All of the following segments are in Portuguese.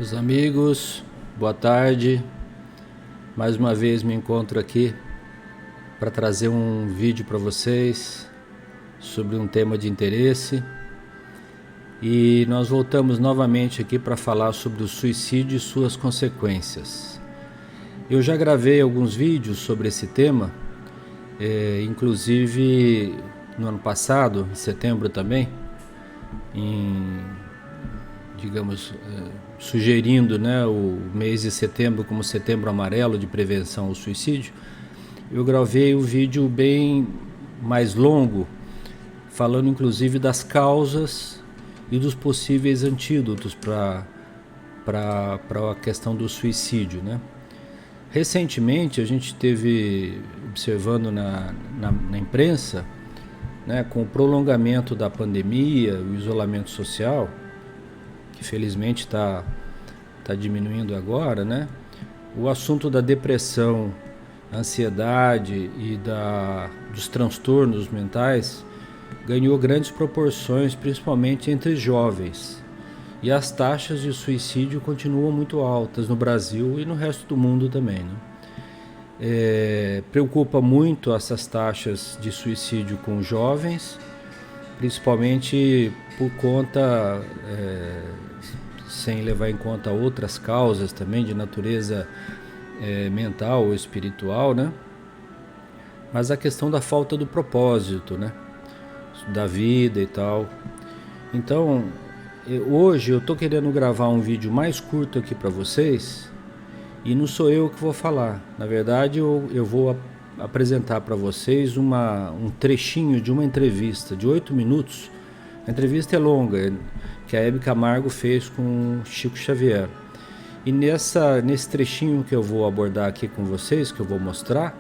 Meus amigos, boa tarde. Mais uma vez me encontro aqui para trazer um vídeo para vocês sobre um tema de interesse. E nós voltamos novamente aqui para falar sobre o suicídio e suas consequências. Eu já gravei alguns vídeos sobre esse tema, inclusive no ano passado, em setembro também, sugerindo, o mês de setembro como Setembro Amarelo de prevenção ao suicídio. Eu gravei um vídeo bem mais longo, falando inclusive das causas e dos possíveis antídotos para a questão do suicídio, Recentemente a gente teve observando na imprensa, com o prolongamento da pandemia, o isolamento social, que felizmente está diminuindo agora, o assunto da depressão, ansiedade e dos transtornos mentais ganhou grandes proporções, principalmente entre jovens. E as taxas de suicídio continuam muito altas no Brasil e no resto do mundo também. Preocupa muito essas taxas de suicídio com jovens, principalmente por conta, sem levar em conta outras causas também de natureza mental ou espiritual, mas a questão da falta do propósito, da vida e tal. Então, hoje eu estou querendo gravar um vídeo mais curto aqui para vocês, e não sou eu que vou falar. Na verdade, eu vou apresentar para vocês um trechinho de uma entrevista de 8 minutos. A entrevista é longa, que a Hebe Camargo fez com Chico Xavier. E nesse trechinho que eu vou abordar aqui com vocês, que eu vou mostrar,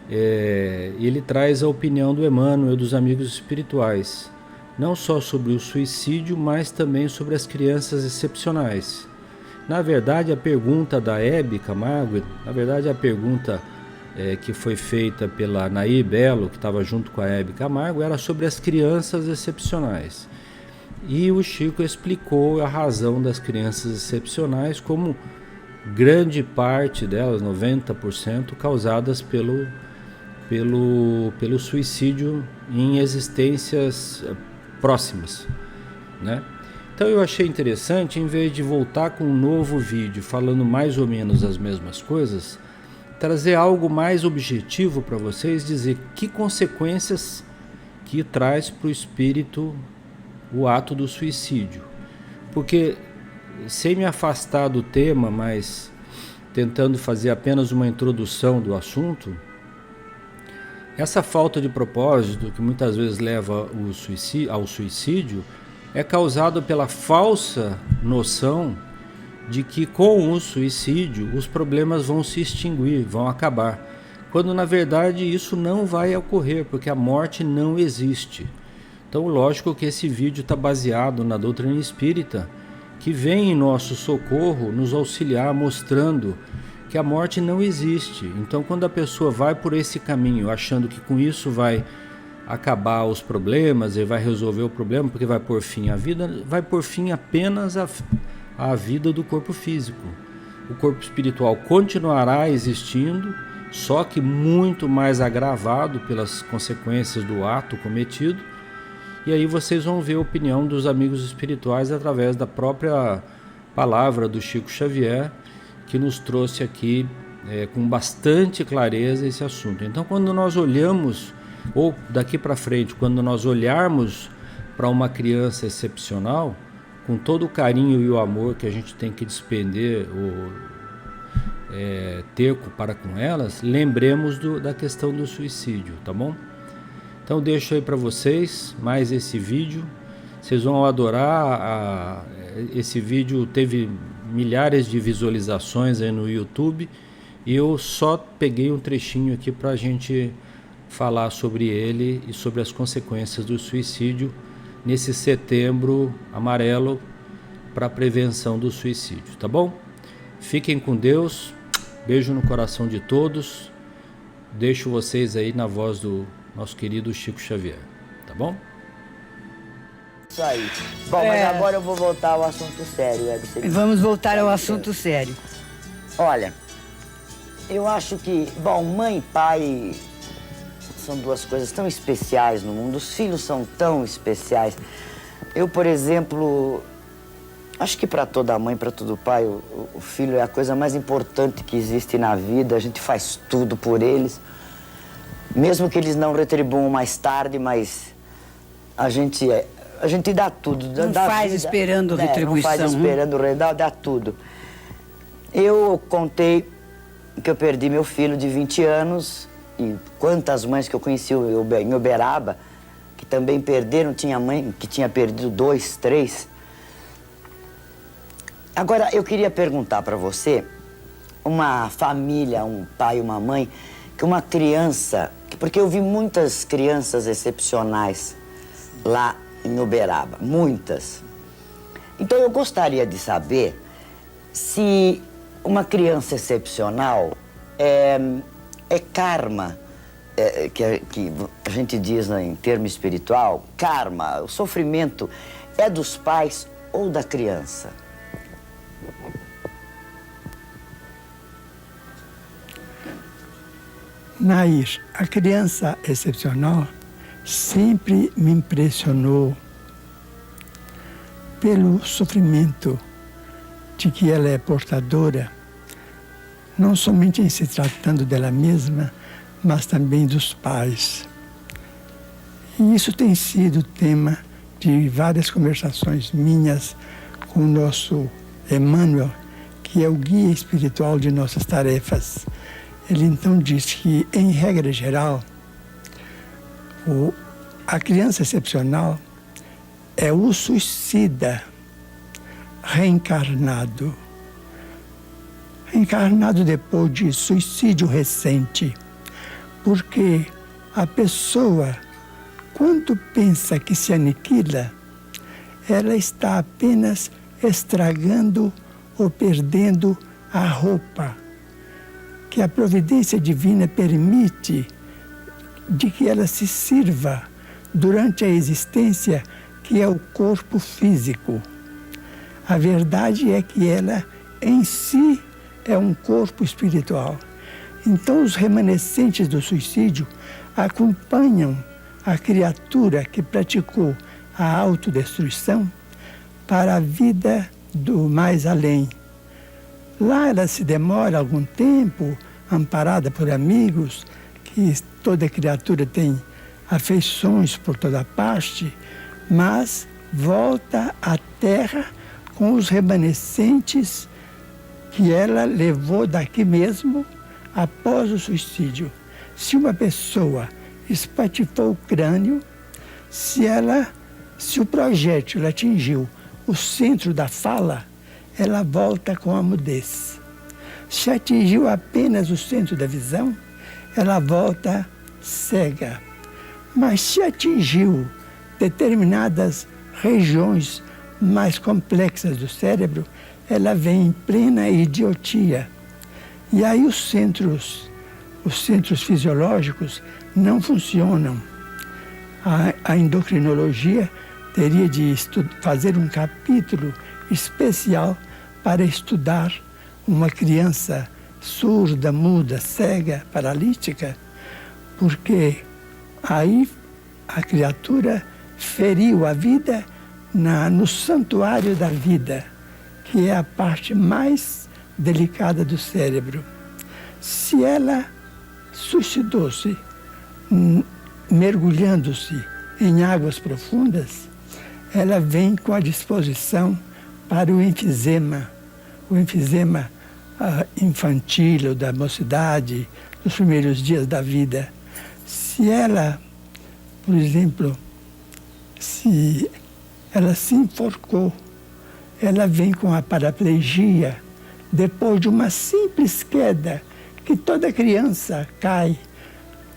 ele traz a opinião do Emmanuel e dos amigos espirituais, não só sobre o suicídio, mas também sobre as crianças excepcionais. Na verdade, a pergunta da Hebe Camargo, a pergunta que foi feita pela Nair Belo, que estava junto com a Hebe Camargo, era sobre as crianças excepcionais. E o Chico explicou a razão das crianças excepcionais, como grande parte delas, 90%, causadas pelo suicídio em existências próximas, Então eu achei interessante, em vez de voltar com um novo vídeo falando mais ou menos as mesmas coisas, trazer algo mais objetivo para vocês, dizer que consequências que traz para o espírito o ato do suicídio. Porque, sem me afastar do tema, mas tentando fazer apenas uma introdução do assunto, essa falta de propósito que muitas vezes leva ao suicídio é causado pela falsa noção de que com o suicídio os problemas vão se extinguir, vão acabar, quando na verdade isso não vai ocorrer, porque a morte não existe. Então, lógico que esse vídeo está baseado na doutrina espírita, que vem em nosso socorro nos auxiliar, mostrando que a morte não existe. Então, quando a pessoa vai por esse caminho, achando que com isso vai acabar os problemas e vai resolver o problema, porque vai pôr fim à vida, vai pôr fim apenas à vida do corpo físico. O corpo espiritual continuará existindo, só que muito mais agravado pelas consequências do ato cometido. E aí vocês vão ver a opinião dos amigos espirituais através da própria palavra do Chico Xavier, que nos trouxe aqui com bastante clareza esse assunto. Então, quando nós olhamos, ou daqui para frente, quando nós olharmos para uma criança excepcional, com todo o carinho e o amor que a gente tem que despender ou ter para com elas, lembremos da questão do suicídio, tá bom? Então deixo aí para vocês mais esse vídeo. Vocês vão adorar. Esse vídeo teve milhares de visualizações aí no YouTube, e eu só peguei um trechinho aqui para a gente falar sobre ele e sobre as consequências do suicídio nesse Setembro Amarelo para a prevenção do suicídio, tá bom? Fiquem com Deus, beijo no coração de todos. Deixo vocês aí na voz do nosso querido Chico Xavier, tá bom? Isso aí. Bom, mas agora eu vou voltar ao assunto sério, Vamos voltar ao assunto sério. Olha, eu acho que, bom, mãe e pai são duas coisas tão especiais no mundo. Os filhos são tão especiais. Eu, por exemplo, acho que para toda mãe, para todo pai, o filho é a coisa mais importante que existe na vida. A gente faz tudo por eles. Mesmo que eles não retribuam mais tarde, mas a gente dá tudo. Não faz esperando retribuição. Não faz esperando, dá tudo. Eu contei que eu perdi meu filho de 20 anos e quantas mães que eu conheci em Uberaba, que também perderam, tinha mãe que tinha perdido 2, 3. Agora, eu queria perguntar para você, uma família, um pai e uma mãe, que uma criança, porque eu vi muitas crianças excepcionais lá em Uberaba, muitas. Então eu gostaria de saber se uma criança excepcional é karma, que a gente diz em termo espiritual, karma, o sofrimento é dos pais ou da criança? Nair, a criança excepcional sempre me impressionou pelo sofrimento de que ela é portadora, não somente em se tratando dela mesma, mas também dos pais. E isso tem sido tema de várias conversações minhas com o nosso Emmanuel, que é o guia espiritual de nossas tarefas. Ele então diz que, em regra geral, a criança excepcional é o suicida reencarnado. Reencarnado depois de suicídio recente. Porque a pessoa, quando pensa que se aniquila, ela está apenas estragando ou perdendo a roupa que a providência divina permite de que ela se sirva durante a existência, que é o corpo físico. A verdade é que ela, em si, é um corpo espiritual. Então, os remanescentes do suicídio acompanham a criatura que praticou a autodestruição para a vida do mais além. Lá ela se demora algum tempo, amparada por amigos, que toda criatura tem afeições por toda parte, mas volta à Terra com os remanescentes que ela levou daqui mesmo após o suicídio. Se uma pessoa espatifou o crânio, se o projétil atingiu o centro da fala, ela volta com a mudez. Se atingiu apenas o centro da visão, ela volta cega. Mas se atingiu determinadas regiões mais complexas do cérebro, ela vem em plena idiotia. E aí os centros fisiológicos não funcionam. A endocrinologia teria de fazer um capítulo especial para estudar uma criança surda, muda, cega, paralítica, porque aí a criatura feriu a vida no santuário da vida, que é a parte mais delicada do cérebro. Se ela suicidou-se, mergulhando-se em águas profundas, ela vem com a disposição para o enfisema infantil ou da mocidade, dos primeiros dias da vida. Se ela, por exemplo, se ela se enforcou, ela vem com a paraplegia depois de uma simples queda, que toda criança cai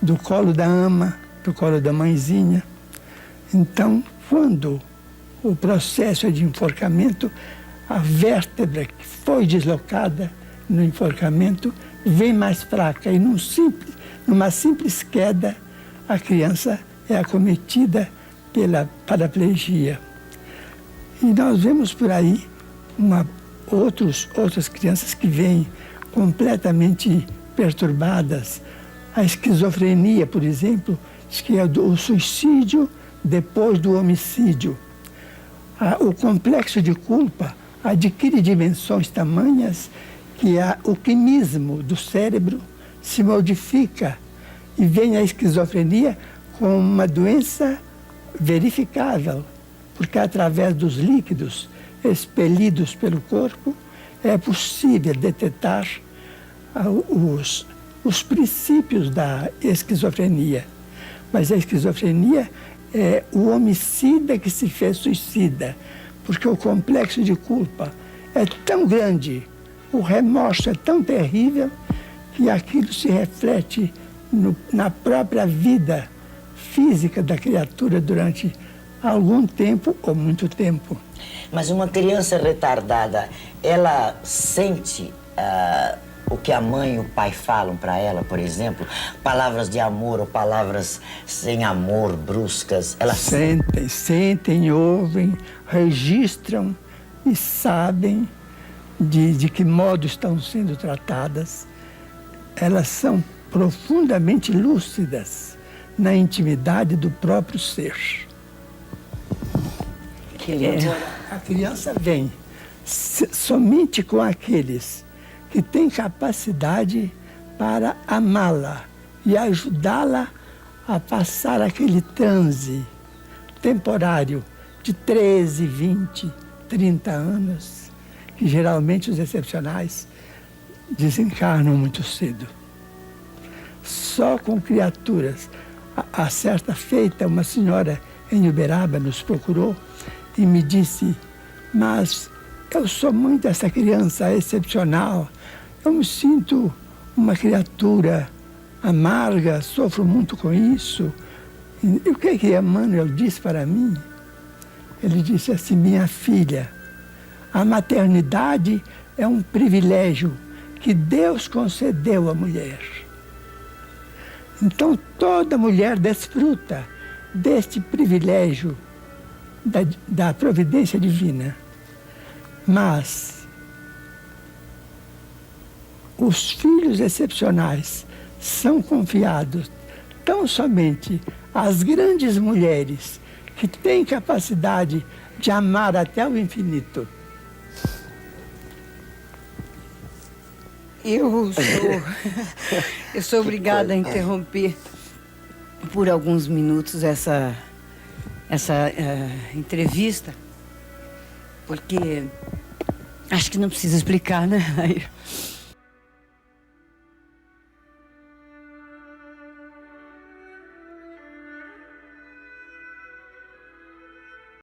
do colo da ama, do colo da mãezinha. Então, quando o processo é de enforcamento, a vértebra que foi deslocada no enforcamento vem mais fraca e numa simples queda, a criança é acometida pela paraplegia. E nós vemos por aí outras crianças que vêm completamente perturbadas. A esquizofrenia, por exemplo, que é o suicídio depois do homicídio. O complexo de culpa adquire dimensões tamanhas que o quimismo do cérebro se modifica e vem a esquizofrenia como uma doença verificável, porque através dos líquidos expelidos pelo corpo é possível detectar os princípios da esquizofrenia. Mas a esquizofrenia é o homicida que se fez suicida, porque o complexo de culpa é tão grande, o remorso é tão terrível, que aquilo se reflete na própria vida física da criatura durante algum tempo ou muito tempo. Mas uma criança retardada, ela sente o que a mãe e o pai falam para ela, por exemplo? Palavras de amor ou palavras sem amor, bruscas? Ela sentem, ouvem, registram e sabem de que modo estão sendo tratadas. Elas são profundamente lúcidas na intimidade do próprio ser. A criança vem somente com aqueles que têm capacidade para amá-la e ajudá-la a passar aquele transe temporário de 13, 20, 30 anos, que geralmente os excepcionais desencarnam muito cedo. Só com criaturas. A certa feita, uma senhora em Uberaba nos procurou e me disse: mas eu sou muito essa criança excepcional, eu me sinto uma criatura amarga, sofro muito com isso. E o que Emmanuel disse para mim? Ele disse assim: minha filha, a maternidade é um privilégio que Deus concedeu à mulher. Então toda mulher desfruta deste privilégio da providência divina. Mas os filhos excepcionais são confiados tão somente às grandes mulheres que têm capacidade de amar até o infinito. Eu sou obrigada a interromper por alguns minutos essa entrevista, porque acho que não precisa explicar, né?